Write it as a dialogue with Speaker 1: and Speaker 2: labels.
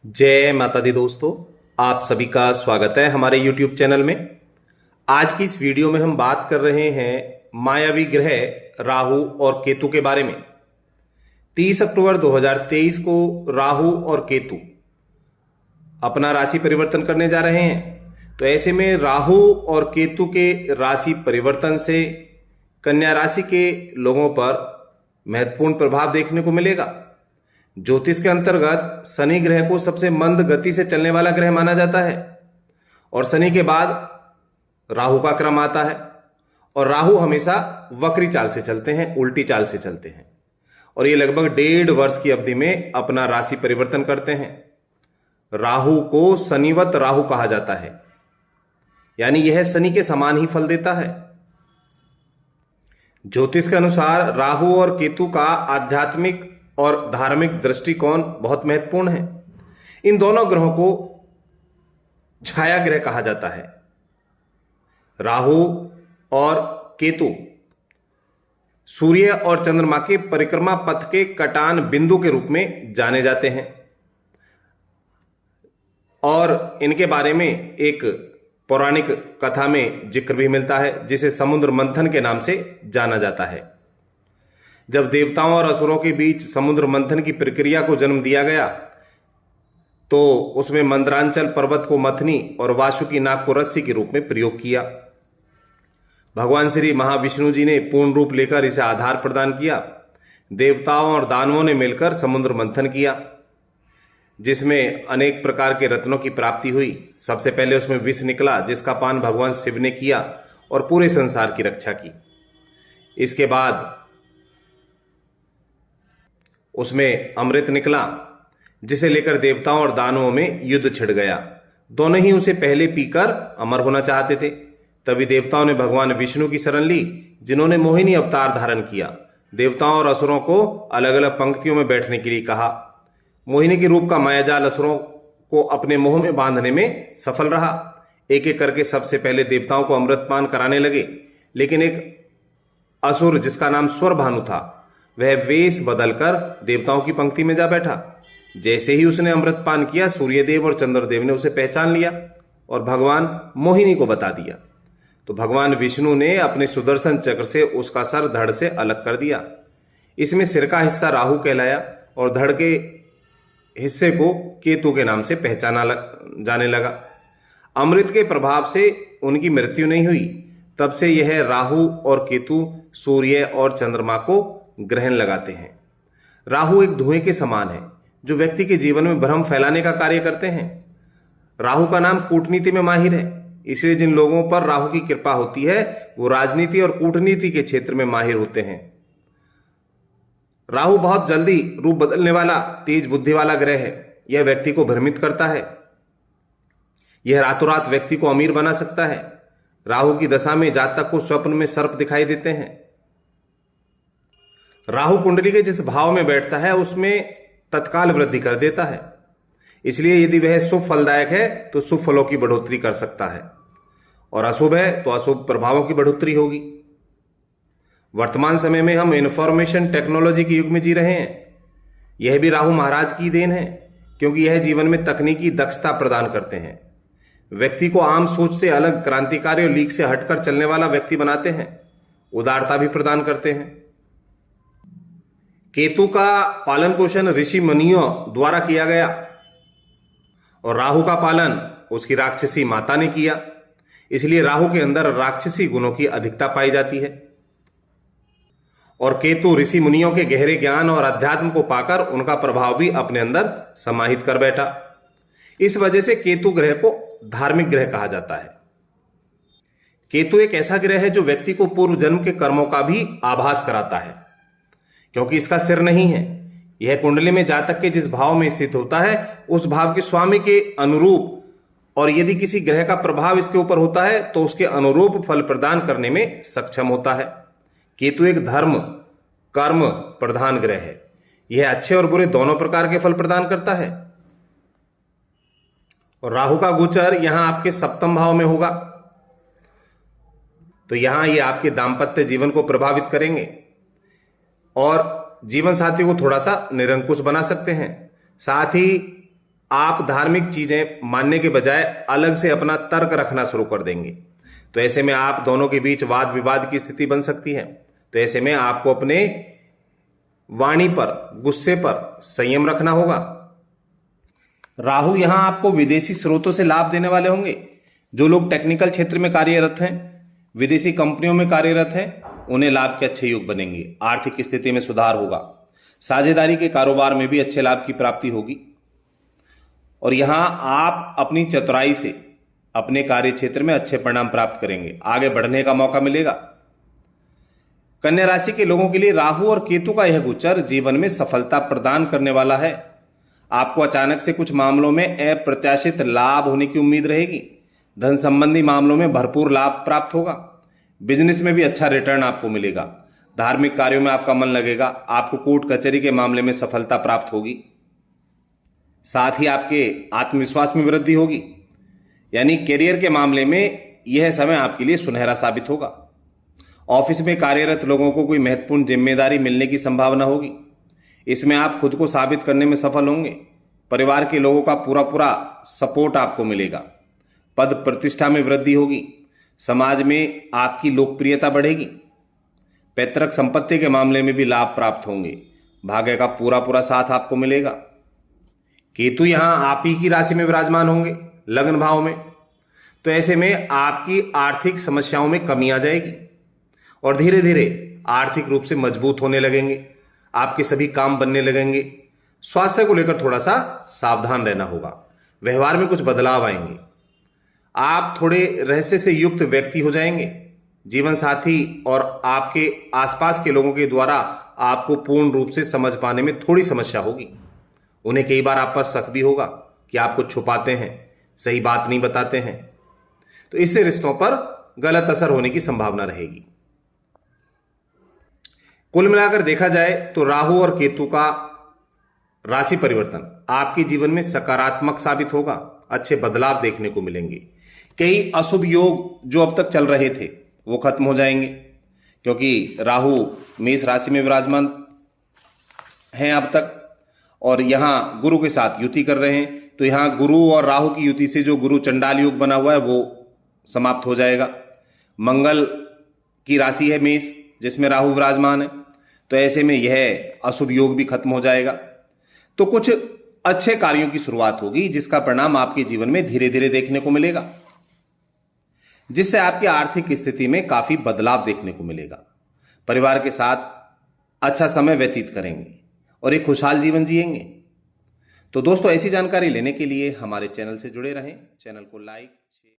Speaker 1: जय माता दी दोस्तों, आप सभी का स्वागत है हमारे YouTube चैनल में। आज की इस वीडियो में हम बात कर रहे हैं मायावी ग्रह राहु और केतु के बारे में। 30 अक्टूबर 2023 को राहु और केतु अपना राशि परिवर्तन करने जा रहे हैं। तो ऐसे में राहु और केतु के राशि परिवर्तन से कन्या राशि के लोगों पर महत्वपूर्ण प्रभाव देखने को मिलेगा। ज्योतिष के अंतर्गत शनि ग्रह को सबसे मंद गति से चलने वाला ग्रह माना जाता है और शनि के बाद राहु का क्रम आता है। और राहु हमेशा वक्री चाल से चलते हैं, उल्टी चाल से चलते हैं और ये लगभग 1.5 वर्ष की अवधि में अपना राशि परिवर्तन करते हैं। राहु को शनिवत राहु कहा जाता है, यानी यह शनि के समान ही फल देता है। ज्योतिष के अनुसार राहु और केतु का आध्यात्मिक और धार्मिक दृष्टिकोण बहुत महत्वपूर्ण है। इन दोनों ग्रहों को छाया ग्रह कहा जाता है। राहु और केतु सूर्य और चंद्रमा के परिक्रमा पथ के कटान बिंदु के रूप में जाने जाते हैं और इनके बारे में एक पौराणिक कथा में जिक्र भी मिलता है, जिसे समुद्र मंथन के नाम से जाना जाता है। जब देवताओं और असुरों के बीच समुद्र मंथन की प्रक्रिया को जन्म दिया गया तो उसमें मंदरांचल पर्वत को मथनी और वासुकी नाग को रस्सी के रूप में प्रयोग किया। भगवान श्री महाविष्णु जी ने पूर्ण रूप लेकर इसे आधार प्रदान किया। देवताओं और दानवों ने मिलकर समुद्र मंथन किया, जिसमें अनेक प्रकार के रत्नों की प्राप्ति हुई। सबसे पहले उसमें विष निकला, जिसका पान भगवान शिव ने किया और पूरे संसार की रक्षा की। इसके बाद उसमें अमृत निकला, जिसे लेकर देवताओं और दानवों में युद्ध छिड़ गया। दोनों ही उसे पहले पीकर अमर होना चाहते थे। तभी देवताओं ने भगवान विष्णु की शरण ली, जिन्होंने मोहिनी अवतार धारण किया। देवताओं और असुरों को अलग अलग पंक्तियों में बैठने के लिए कहा। मोहिनी के रूप का मायाजाल असुरों को अपने मोह में बांधने में सफल रहा। एक एक करके सबसे पहले देवताओं को अमृतपान कराने लगे, लेकिन एक असुर जिसका नाम स्वरभानु था, वह वेश बदलकर देवताओं की पंक्ति में जा बैठा। जैसे ही उसने अमृतपान किया, सूर्यदेव और चंद्रदेव ने उसे पहचान लिया और भगवान मोहिनी को बता दिया। तो भगवान विष्णु ने अपने सुदर्शन चक्र से उसका सर धड़ से अलग कर दिया। इसमें सिर का हिस्सा राहु कहलाया और धड़ के हिस्से को केतु के नाम से पहचाना जाने लगा। अमृत के प्रभाव से उनकी मृत्यु नहीं हुई। तब से यह राहु और केतु सूर्य और चंद्रमा को ग्रहण लगाते हैं। राहु एक धुएं के समान है, जो व्यक्ति के जीवन में भ्रम फैलाने का कार्य करते हैं। राहु का नाम कूटनीति में माहिर है, इसलिए जिन लोगों पर राहु की कृपा होती है वो राजनीति और कूटनीति के क्षेत्र में माहिर होते हैं। राहु बहुत जल्दी रूप बदलने वाला तेज बुद्धि वाला ग्रह है। यह व्यक्ति को भ्रमित करता है। यह रातों रात व्यक्ति को अमीर बना सकता है। राहु की दशा में जातक को स्वप्न में सर्प दिखाई देते हैं। राहु कुंडली के जिस भाव में बैठता है उसमें तत्काल वृद्धि कर देता है। इसलिए यदि वह शुभ फलदायक है तो शुभ फलों की बढ़ोतरी कर सकता है और अशुभ है तो अशुभ प्रभावों की बढ़ोतरी होगी। वर्तमान समय में हम इंफॉर्मेशन टेक्नोलॉजी के युग में जी रहे हैं। यह भी राहु महाराज की देन है, क्योंकि यह जीवन में तकनीकी दक्षता प्रदान करते हैं। व्यक्ति को आम सोच से अलग, क्रांतिकारी और लीक से हटकर चलने वाला व्यक्ति बनाते हैं। उदारता भी प्रदान करते हैं। केतु का पालन पोषण ऋषि मुनियों द्वारा किया गया और राहु का पालन उसकी राक्षसी माता ने किया। इसलिए राहु के अंदर राक्षसी गुणों की अधिकता पाई जाती है और केतु ऋषि मुनियों के गहरे ज्ञान और अध्यात्म को पाकर उनका प्रभाव भी अपने अंदर समाहित कर बैठा। इस वजह से केतु ग्रह को धार्मिक ग्रह कहा जाता है। केतु एक ऐसा ग्रह है जो व्यक्ति को पूर्व जन्म के कर्मों का भी आभास कराता है, क्योंकि इसका सिर नहीं है। यह कुंडली में जातक के जिस भाव में स्थित होता है उस भाव के स्वामी के अनुरूप, और यदि किसी ग्रह का प्रभाव इसके ऊपर होता है तो उसके अनुरूप फल प्रदान करने में सक्षम होता है। केतु एक धर्म कर्म प्रधान ग्रह है। यह अच्छे और बुरे दोनों प्रकार के फल प्रदान करता है। और राहु का गोचर यहां आपके सप्तम भाव में होगा, तो यहां ये आपके दाम्पत्य जीवन को प्रभावित करेंगे और जीवन साथी को थोड़ा सा निरंकुश बना सकते हैं। साथ ही आप धार्मिक चीजें मानने के बजाय अलग से अपना तर्क रखना शुरू कर देंगे। तो ऐसे में आप दोनों के बीच वाद विवाद की स्थिति बन सकती है। तो ऐसे में आपको अपने वाणी पर, गुस्से पर संयम रखना होगा। राहु यहां आपको विदेशी स्रोतों से लाभ देने वाले होंगे। जो लोग टेक्निकल क्षेत्र में कार्यरत हैं, विदेशी कंपनियों में कार्यरत हैं, उन्हें लाभ के अच्छे योग बनेंगे। आर्थिक स्थिति में सुधार होगा। साझेदारी के कारोबार में भी अच्छे लाभ की प्राप्ति होगी। और यहां आप अपनी चतुराई से अपने कार्य क्षेत्र में अच्छे परिणाम प्राप्त करेंगे। आगे बढ़ने का मौका मिलेगा। कन्या राशि के लोगों के लिए राहु और केतु का यह गोचर जीवन में सफलता प्रदान करने वाला है। आपको अचानक से कुछ मामलों में अप्रत्याशित लाभ होने की उम्मीद रहेगी। धन संबंधी मामलों में भरपूर लाभ प्राप्त होगा। बिजनेस में भी अच्छा रिटर्न आपको मिलेगा। धार्मिक कार्यों में आपका मन लगेगा। आपको कोर्ट कचहरी के मामले में सफलता प्राप्त होगी। साथ ही आपके आत्मविश्वास में वृद्धि होगी। यानी करियर के मामले में यह समय आपके लिए सुनहरा साबित होगा। ऑफिस में कार्यरत लोगों को कोई महत्वपूर्ण जिम्मेदारी मिलने की संभावना होगी। इसमें आप खुद को साबित करने में सफल होंगे। परिवार के लोगों का पूरा पूरा सपोर्ट आपको मिलेगा। पद प्रतिष्ठा में वृद्धि होगी। समाज में आपकी लोकप्रियता बढ़ेगी। पैतृक संपत्ति के मामले में भी लाभ प्राप्त होंगे। भाग्य का पूरा पूरा साथ आपको मिलेगा। केतु यहां आप ही की राशि में विराजमान होंगे, लग्न भाव में। तो ऐसे में आपकी आर्थिक समस्याओं में कमी आ जाएगी और धीरे धीरे आर्थिक रूप से मजबूत होने लगेंगे। आपके सभी काम बनने लगेंगे। स्वास्थ्य को लेकर थोड़ा सा सावधान रहना होगा। व्यवहार में कुछ बदलाव आएंगे। आप थोड़े रहस्य से युक्त व्यक्ति हो जाएंगे। जीवन साथी और आपके आसपास के लोगों के द्वारा आपको पूर्ण रूप से समझ पाने में थोड़ी समस्या होगी। उन्हें कई बार आप पर शक भी होगा कि आप कुछ छुपाते हैं, सही बात नहीं बताते हैं। तो इससे रिश्तों पर गलत असर होने की संभावना रहेगी। कुल मिलाकर देखा जाए तो राहु और केतु का राशि परिवर्तन आपके जीवन में सकारात्मक साबित होगा। अच्छे बदलाव देखने को मिलेंगे। कई अशुभ योग जो अब तक चल रहे थे वो खत्म हो जाएंगे, क्योंकि राहु मेष राशि में विराजमान हैं अब तक और यहां गुरु के साथ युति कर रहे हैं। तो यहां गुरु और राहु की युति से जो गुरु चंडाल योग बना हुआ है वो समाप्त हो जाएगा। मंगल की राशि है मेष, जिसमें राहु विराजमान है। तो ऐसे में यह अशुभ योग भी खत्म हो जाएगा। तो कुछ अच्छे कार्यों की शुरुआत होगी, जिसका परिणाम आपके जीवन में धीरे धीरे देखने को मिलेगा, जिससे आपकी आर्थिक स्थिति में काफी बदलाव देखने को मिलेगा। परिवार के साथ अच्छा समय व्यतीत करेंगे और एक खुशहाल जीवन जिएंगे। तो दोस्तों, ऐसी जानकारी लेने के लिए हमारे चैनल से जुड़े रहें। चैनल को लाइक